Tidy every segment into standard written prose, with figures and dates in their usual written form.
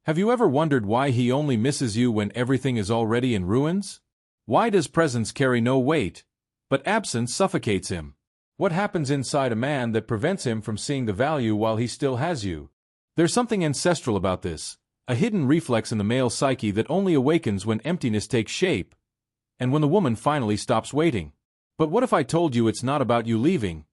Have you ever wondered why he only misses you when everything is already in ruins? Why does presence carry no weight, but absence suffocates him? What happens inside a man that prevents him from seeing the value while he still has you? There's something ancestral about this, a hidden reflex in the male psyche that only awakens when emptiness takes shape, and when the woman finally stops waiting. But what if I told you it's not about you leaving?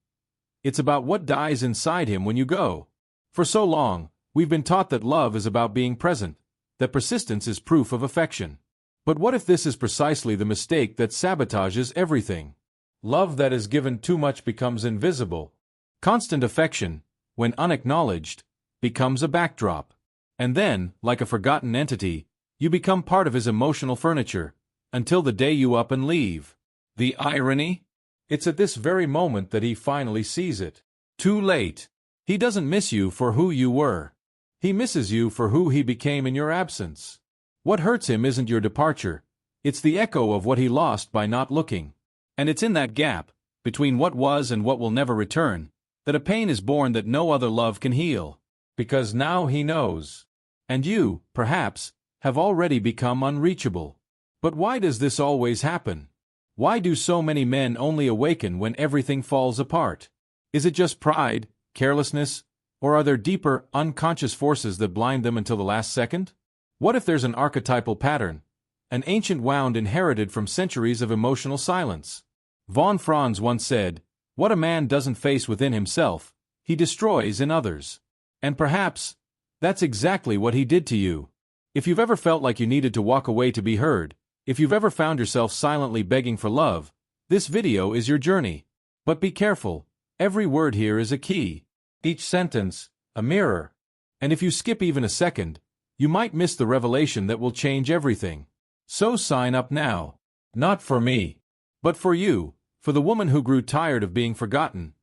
It's about what dies inside him when you go. For so long, we've been taught that love is about being present, that persistence is proof of affection. But what if this is precisely the mistake that sabotages everything? Love that is given too much becomes invisible. Constant affection, when unacknowledged, becomes a backdrop. And then, like a forgotten entity, you become part of his emotional furniture, until the day you up and leave. The irony? It's at this very moment that he finally sees it. Too late. He doesn't miss you for who you were. He misses you for who he became in your absence. What hurts him isn't your departure, it's the echo of what he lost by not looking. And it's in that gap, between what was and what will never return, that a pain is born that no other love can heal. Because now he knows. And you, perhaps, have already become unreachable. But why does this always happen? Why do so many men only awaken when everything falls apart? Is it just pride, carelessness, or are there deeper, unconscious forces that blind them until the last second? What if there's an archetypal pattern, an ancient wound inherited from centuries of emotional silence? Franz once said, "What a man doesn't face within himself, he destroys in others." And perhaps, that's exactly what he did to you. If you've ever felt like you needed to walk away to be heard, if you've ever found yourself silently begging for love, this video is your journey. But be careful, every word here is a key. Each sentence, a mirror. And if you skip even a second, you might miss the revelation that will change everything. So sign up now. Not for me, but for you, for the woman who grew tired of being forgotten,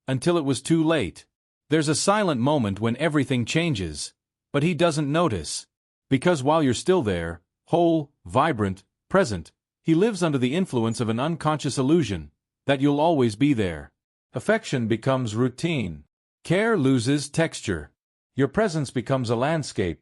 until it was too late. There's a silent moment when everything changes, but he doesn't notice. Because while you're still there, whole, vibrant, present, he lives under the influence of an unconscious illusion that you'll always be there. Affection becomes routine. Care loses texture. Your presence becomes a landscape,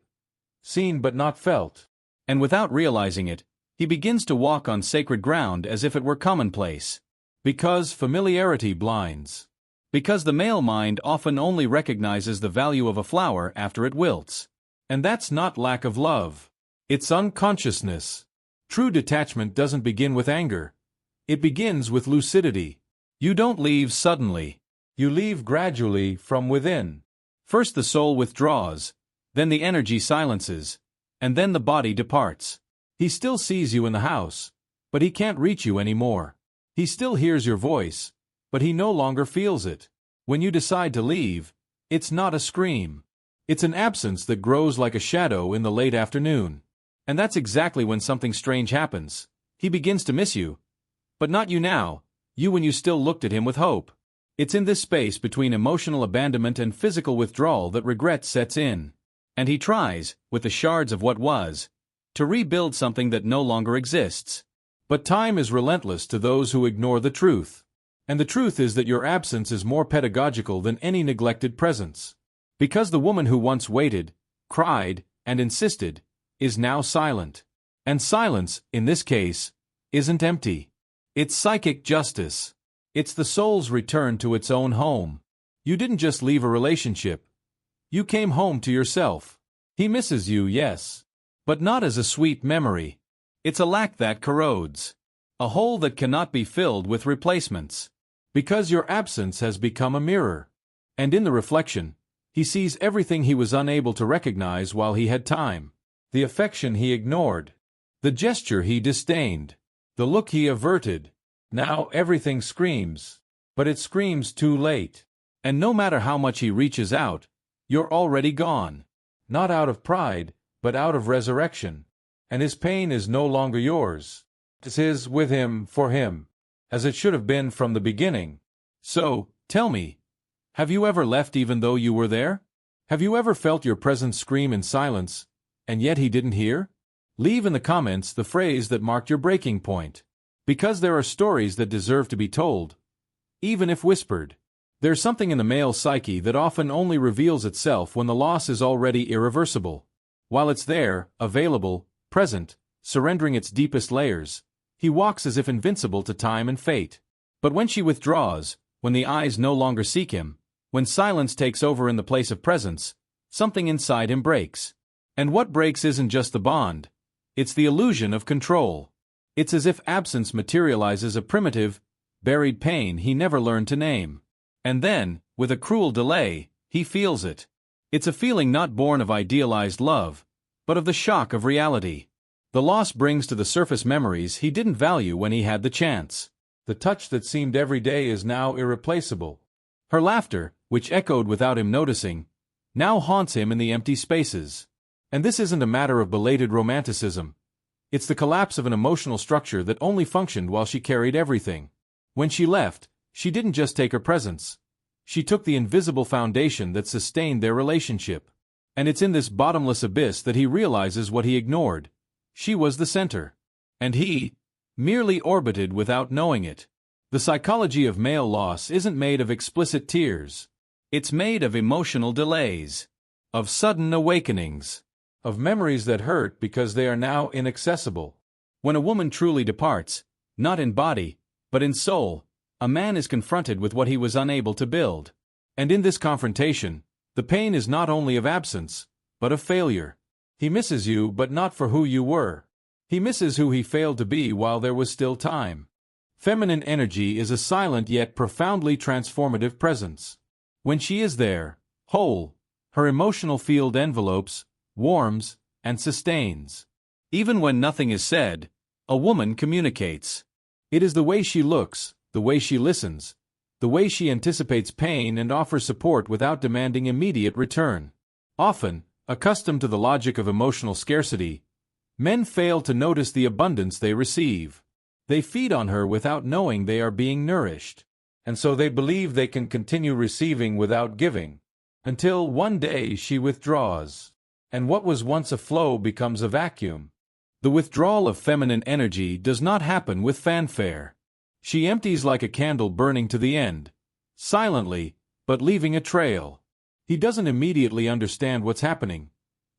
seen but not felt. And without realizing it, he begins to walk on sacred ground as if it were commonplace. Because familiarity blinds. Because the male mind often only recognizes the value of a flower after it wilts. And that's not lack of love. It's unconsciousness. True detachment doesn't begin with anger. It begins with lucidity. You don't leave suddenly. You leave gradually from within. First the soul withdraws, then the energy silences, and then the body departs. He still sees you in the house, but he can't reach you anymore. He still hears your voice, but he no longer feels it. When you decide to leave, it's not a scream. It's an absence that grows like a shadow in the late afternoon. And that's exactly when something strange happens. He begins to miss you. But not you now, you when you still looked at him with hope. It's in this space between emotional abandonment and physical withdrawal that regret sets in. And he tries, with the shards of what was, to rebuild something that no longer exists. But time is relentless to those who ignore the truth. And the truth is that your absence is more pedagogical than any neglected presence. Because the woman who once waited, cried, and insisted, is now silent. And silence, in this case, isn't empty. It's psychic justice. It's the soul's return to its own home. You didn't just leave a relationship. You came home to yourself. He misses you, yes. But not as a sweet memory. It's a lack that corrodes. A hole that cannot be filled with replacements. Because your absence has become a mirror. And in the reflection, he sees everything he was unable to recognize while he had time. The affection he ignored. The gesture he disdained. The look he averted. Now everything screams. But it screams too late. And no matter how much he reaches out, you're already gone. Not out of pride, but out of resurrection. And his pain is no longer yours. It's his with him, for him. As it should have been from the beginning. So, tell me, have you ever left even though you were there? Have you ever felt your presence scream in silence, and yet he didn't hear? Leave in the comments the phrase that marked your breaking point. Because there are stories that deserve to be told, even if whispered. There's something in the male psyche that often only reveals itself when the loss is already irreversible. While it's there, available, present, surrendering its deepest layers, he walks as if invincible to time and fate. But when she withdraws, when the eyes no longer seek him, when silence takes over in the place of presence, something inside him breaks. And what breaks isn't just the bond. It's the illusion of control. It's as if absence materializes a primitive, buried pain he never learned to name. And then, with a cruel delay, he feels it. It's a feeling not born of idealized love, but of the shock of reality. The loss brings to the surface memories he didn't value when he had the chance. The touch that seemed every day is now irreplaceable. Her laughter, which echoed without him noticing, now haunts him in the empty spaces. And this isn't a matter of belated romanticism. It's the collapse of an emotional structure that only functioned while she carried everything. When she left, she didn't just take her presence. She took the invisible foundation that sustained their relationship. And it's in this bottomless abyss that he realizes what he ignored. She was the center. And he merely orbited without knowing it. The psychology of male loss isn't made of explicit tears. It's made of emotional delays, of sudden awakenings, of memories that hurt because they are now inaccessible. When a woman truly departs, not in body, but in soul, a man is confronted with what he was unable to build. And in this confrontation, the pain is not only of absence, but of failure. He misses you, but not for who you were. He misses who he failed to be while there was still time. Feminine energy is a silent yet profoundly transformative presence. When she is there, whole, her emotional field envelopes, warms, and sustains. Even when nothing is said, a woman communicates. It is the way she looks, the way she listens, the way she anticipates pain and offers support without demanding immediate return. Often, accustomed to the logic of emotional scarcity, men fail to notice the abundance they receive. They feed on her without knowing they are being nourished. And so they believe they can continue receiving without giving. Until one day she withdraws. And what was once a flow becomes a vacuum. The withdrawal of feminine energy does not happen with fanfare. She empties like a candle burning to the end, silently, but leaving a trail. He doesn't immediately understand what's happening.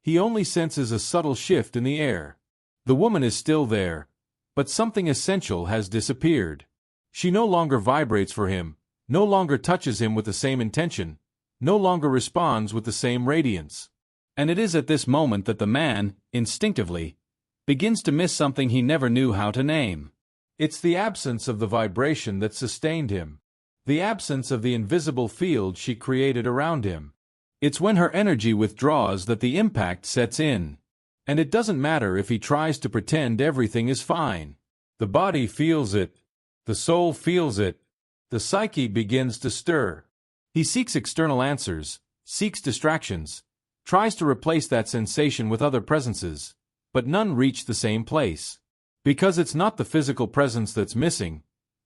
He only senses a subtle shift in the air. The woman is still there, but something essential has disappeared. She no longer vibrates for him, no longer touches him with the same intention, no longer responds with the same radiance. And it is at this moment that the man, instinctively, begins to miss something he never knew how to name. It's the absence of the vibration that sustained him. The absence of the invisible field she created around him. It's when her energy withdraws that the impact sets in. And it doesn't matter if he tries to pretend everything is fine. The body feels it. The soul feels it. The psyche begins to stir. He seeks external answers, seeks distractions, tries to replace that sensation with other presences, but none reach the same place. Because it's not the physical presence that's missing,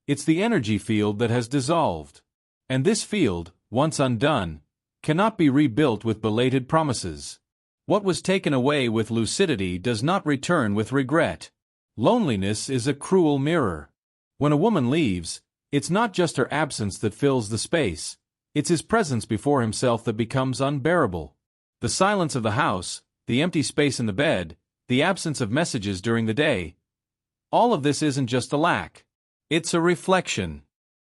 it's the energy field that has dissolved. And this field, once undone, cannot be rebuilt with belated promises. What was taken away with lucidity does not return with regret. Loneliness is a cruel mirror. When a woman leaves, it's not just her absence that fills the space, it's his presence before himself that becomes unbearable. The silence of the house, the empty space in the bed, the absence of messages during the day, all of this isn't just a lack. It's a reflection.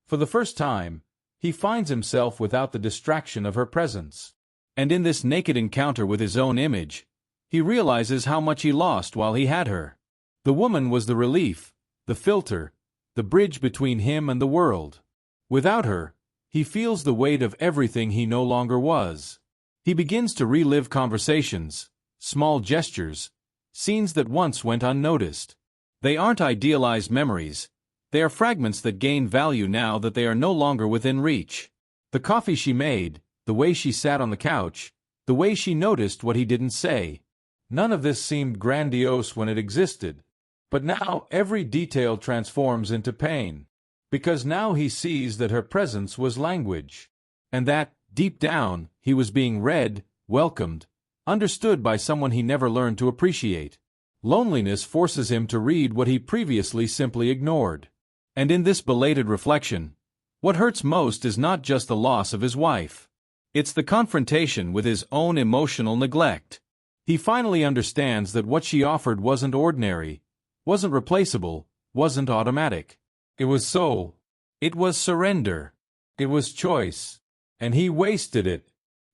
For the first time, he finds himself without the distraction of her presence. And in this naked encounter with his own image, he realizes how much he lost while he had her. The woman was the relief, the filter, the bridge between him and the world. Without her, he feels the weight of everything he no longer was. He begins to relive conversations, small gestures, scenes that once went unnoticed. They aren't idealized memories. They are fragments that gain value now that they are no longer within reach. The coffee she made, the way she sat on the couch, the way she noticed what he didn't say. None of this seemed grandiose when it existed. But now every detail transforms into pain. Because now he sees that her presence was language. And that, deep down, he was being read, welcomed, understood by someone he never learned to appreciate. Loneliness forces him to read what he previously simply ignored. And in this belated reflection, what hurts most is not just the loss of his wife. It's the confrontation with his own emotional neglect. He finally understands that what she offered wasn't ordinary, wasn't replaceable, wasn't automatic. It was soul. It was surrender. It was choice. And he wasted it.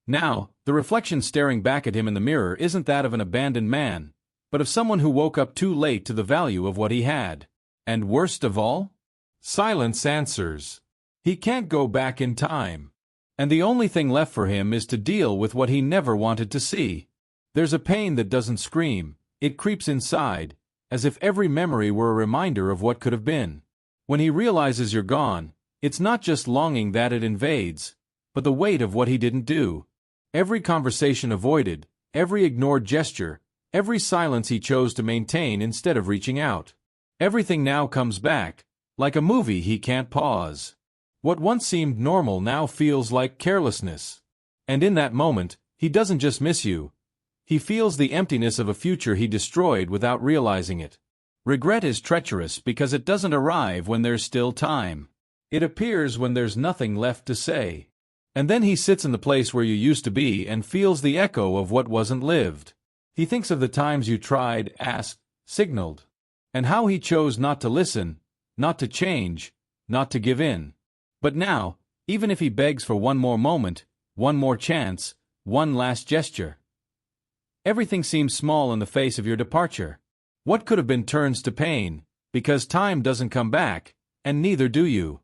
Now, the reflection staring back at him in the mirror isn't that of an abandoned man, but of someone who woke up too late to the value of what he had. And worst of all? Silence answers. He can't go back in time. And the only thing left for him is to deal with what he never wanted to see. There's a pain that doesn't scream. It creeps inside, as if every memory were a reminder of what could have been. When he realizes you're gone, it's not just longing that it invades, but the weight of what he didn't do. Every conversation avoided, every ignored gesture, every silence he chose to maintain instead of reaching out. Everything now comes back, like a movie he can't pause. What once seemed normal now feels like carelessness. And in that moment, he doesn't just miss you. He feels the emptiness of a future he destroyed without realizing it. Regret is treacherous because it doesn't arrive when there's still time. It appears when there's nothing left to say. And then he sits in the place where you used to be and feels the echo of what wasn't lived. He thinks of the times you tried, asked, signaled, and how he chose not to listen, not to change, not to give in. But now, even if he begs for one more moment, one more chance, one last gesture, everything seems small in the face of your departure. What could have been turns to pain, because time doesn't come back, and neither do you.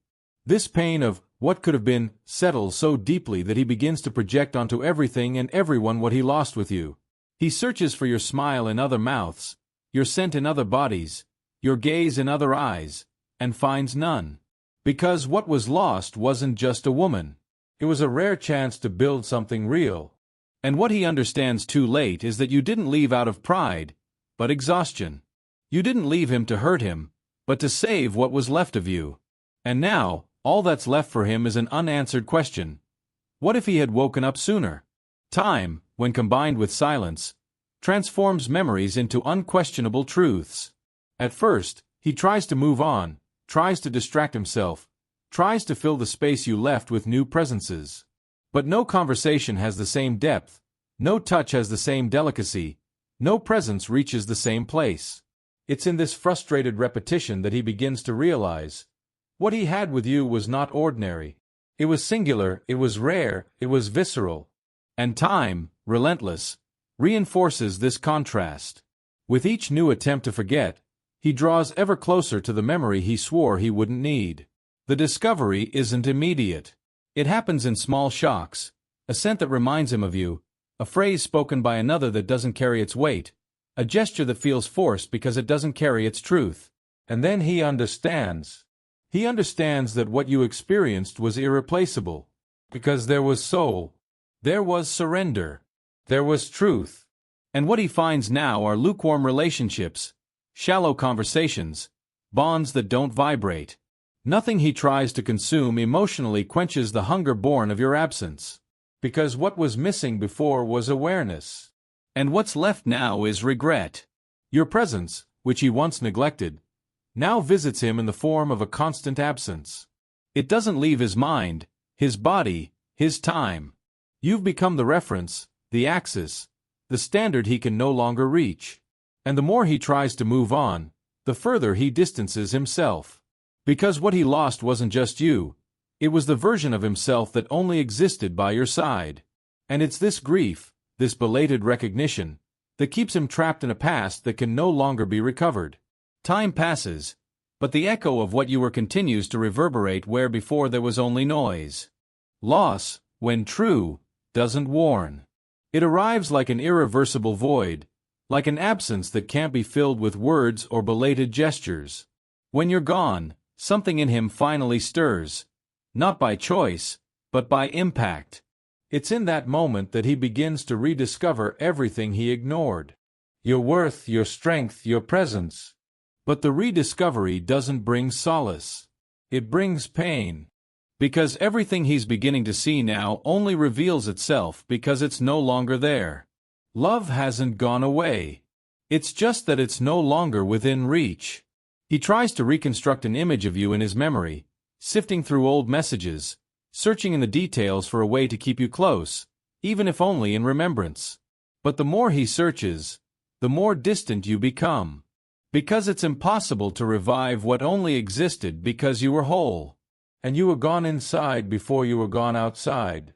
This pain of what could have been settles so deeply that he begins to project onto everything and everyone what he lost with you. He searches for your smile in other mouths, your scent in other bodies, your gaze in other eyes, and finds none. Because what was lost wasn't just a woman. It was a rare chance to build something real. And what he understands too late is that you didn't leave out of pride, but exhaustion. You didn't leave him to hurt him, but to save what was left of you. And now, all that's left for him is an unanswered question. What if he had woken up sooner? Time, when combined with silence, transforms memories into unquestionable truths. At first, he tries to move on, tries to distract himself, tries to fill the space you left with new presences. But no conversation has the same depth, no touch has the same delicacy, no presence reaches the same place. It's in this frustrated repetition that he begins to realize what he had with you was not ordinary. It was singular, it was rare, it was visceral. And time, relentless, reinforces this contrast. With each new attempt to forget, he draws ever closer to the memory he swore he wouldn't need. The discovery isn't immediate. It happens in small shocks, a scent that reminds him of you, a phrase spoken by another that doesn't carry its weight, a gesture that feels forced because it doesn't carry its truth. And then he understands. He understands that what you experienced was irreplaceable, because there was soul, there was surrender, there was truth. And what he finds now are lukewarm relationships, shallow conversations, bonds that don't vibrate. Nothing he tries to consume emotionally quenches the hunger born of your absence. Because what was missing before was awareness. And what's left now is regret. Your presence, which he once neglected, now visits him in the form of a constant absence. It doesn't leave his mind, his body, his time. You've become the reference, the axis, the standard he can no longer reach. And the more he tries to move on, the further he distances himself. Because what he lost wasn't just you, it was the version of himself that only existed by your side. And it's this grief, this belated recognition, that keeps him trapped in a past that can no longer be recovered. Time passes, but the echo of what you were continues to reverberate where before there was only noise. Loss, when true, doesn't warn. It arrives like an irreversible void, like an absence that can't be filled with words or belated gestures. When you're gone, something in him finally stirs, not by choice, but by impact. It's in that moment that he begins to rediscover everything he ignored. Your worth, your strength, your presence. But the rediscovery doesn't bring solace. It brings pain. Because everything he's beginning to see now only reveals itself because it's no longer there. Love hasn't gone away. It's just that it's no longer within reach. He tries to reconstruct an image of you in his memory, sifting through old messages, searching in the details for a way to keep you close, even if only in remembrance. But the more he searches, the more distant you become. Because it's impossible to revive what only existed because you were whole. And you were gone inside before you were gone outside.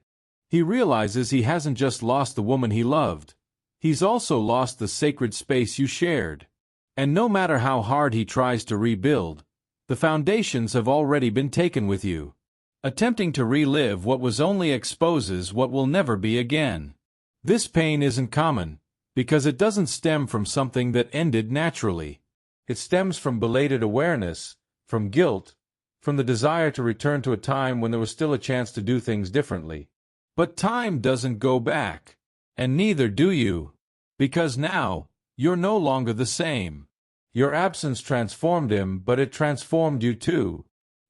He realizes he hasn't just lost the woman he loved. He's also lost the sacred space you shared. And no matter how hard he tries to rebuild, the foundations have already been taken with you. Attempting to relive what was only exposes what will never be again. This pain isn't common, because it doesn't stem from something that ended naturally. It stems from belated awareness, from guilt, from the desire to return to a time when there was still a chance to do things differently. But time doesn't go back, and neither do you, because now, you're no longer the same. Your absence transformed him, but it transformed you too.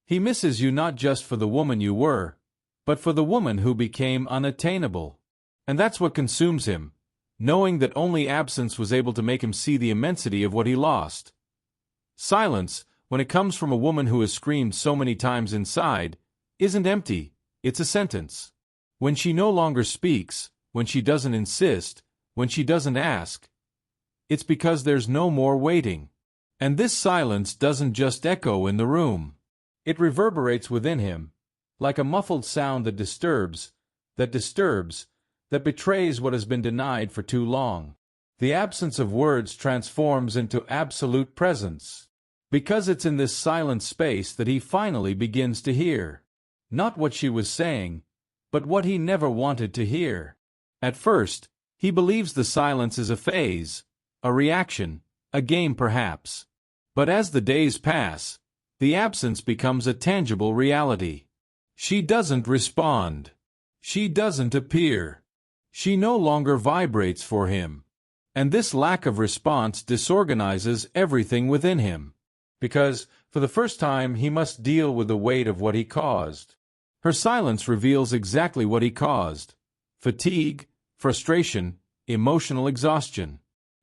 He misses you not just for the woman you were, but for the woman who became unattainable. And that's what consumes him, knowing that only absence was able to make him see the immensity of what he lost. Silence, when it comes from a woman who has screamed so many times inside, isn't empty, it's a sentence. When she no longer speaks, when she doesn't insist, when she doesn't ask, it's because there's no more waiting. And this silence doesn't just echo in the room. It reverberates within him, like a muffled sound that disturbs, that betrays what has been denied for too long. The absence of words transforms into absolute presence. Because it's in this silent space that he finally begins to hear. Not what she was saying, but what he never wanted to hear. At first, he believes the silence is a phase, a reaction, a game perhaps. But as the days pass, the absence becomes a tangible reality. She doesn't respond. She doesn't appear. She no longer vibrates for him. And this lack of response disorganizes everything within him. Because, for the first time, he must deal with the weight of what he caused. Her silence reveals exactly what he caused: fatigue, frustration, emotional exhaustion.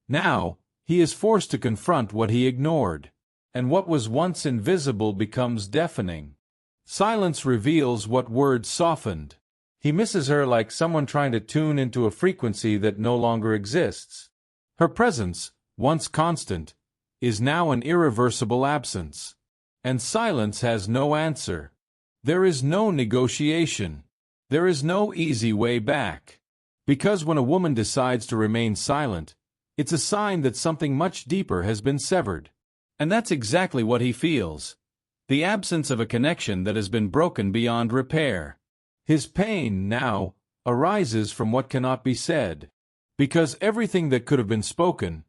Now, he is forced to confront what he ignored. And what was once invisible becomes deafening. Silence reveals what words softened. He misses her like someone trying to tune into a frequency that no longer exists. Her presence, once constant, is now an irreversible absence. And silence has no answer. There is no negotiation. There is no easy way back. Because when a woman decides to remain silent, it's a sign that something much deeper has been severed. And that's exactly what he feels. The absence of a connection that has been broken beyond repair. His pain, now, arises from what cannot be said. Because everything that could have been spoken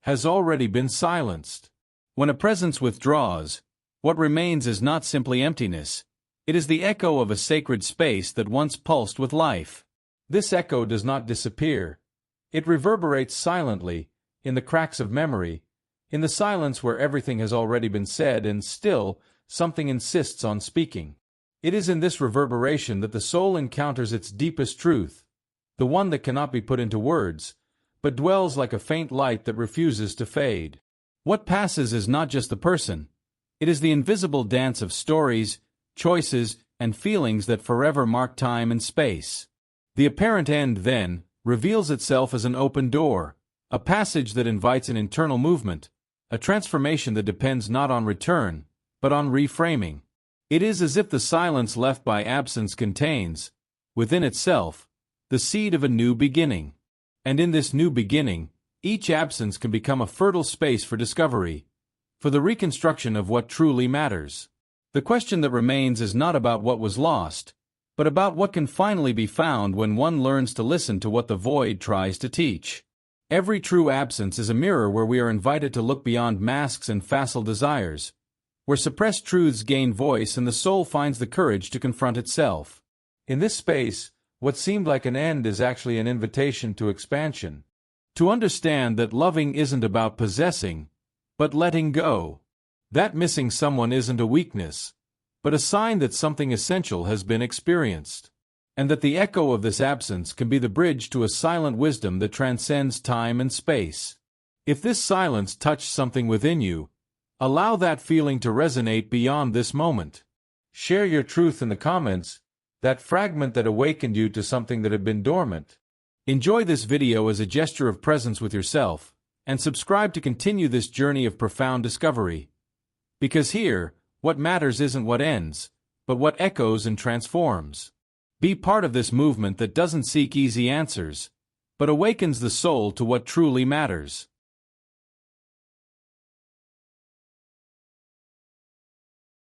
has already been silenced. When a presence withdraws, what remains is not simply emptiness. It is the echo of a sacred space that once pulsed with life. This echo does not disappear. It reverberates silently, in the cracks of memory, in the silence where everything has already been said and still, something insists on speaking. It is in this reverberation that the soul encounters its deepest truth, the one that cannot be put into words, but dwells like a faint light that refuses to fade. What passes is not just the person. It is the invisible dance of stories, choices, and feelings that forever mark time and space. The apparent end, then, reveals itself as an open door, a passage that invites an internal movement, a transformation that depends not on return, but on reframing. It is as if the silence left by absence contains, within itself, the seed of a new beginning. And in this new beginning, each absence can become a fertile space for discovery, for the reconstruction of what truly matters. The question that remains is not about what was lost, but about what can finally be found when one learns to listen to what the void tries to teach. Every true absence is a mirror where we are invited to look beyond masks and facile desires, where suppressed truths gain voice and the soul finds the courage to confront itself. In this space, what seemed like an end is actually an invitation to expansion. To understand that loving isn't about possessing, but letting go. That missing someone isn't a weakness, but a sign that something essential has been experienced. And that the echo of this absence can be the bridge to a silent wisdom that transcends time and space. If this silence touched something within you, allow that feeling to resonate beyond this moment. Share your truth in the comments, that fragment that awakened you to something that had been dormant. Enjoy this video as a gesture of presence with yourself, and subscribe to continue this journey of profound discovery. Because here, what matters isn't what ends, but what echoes and transforms. Be part of this movement that doesn't seek easy answers, but awakens the soul to what truly matters.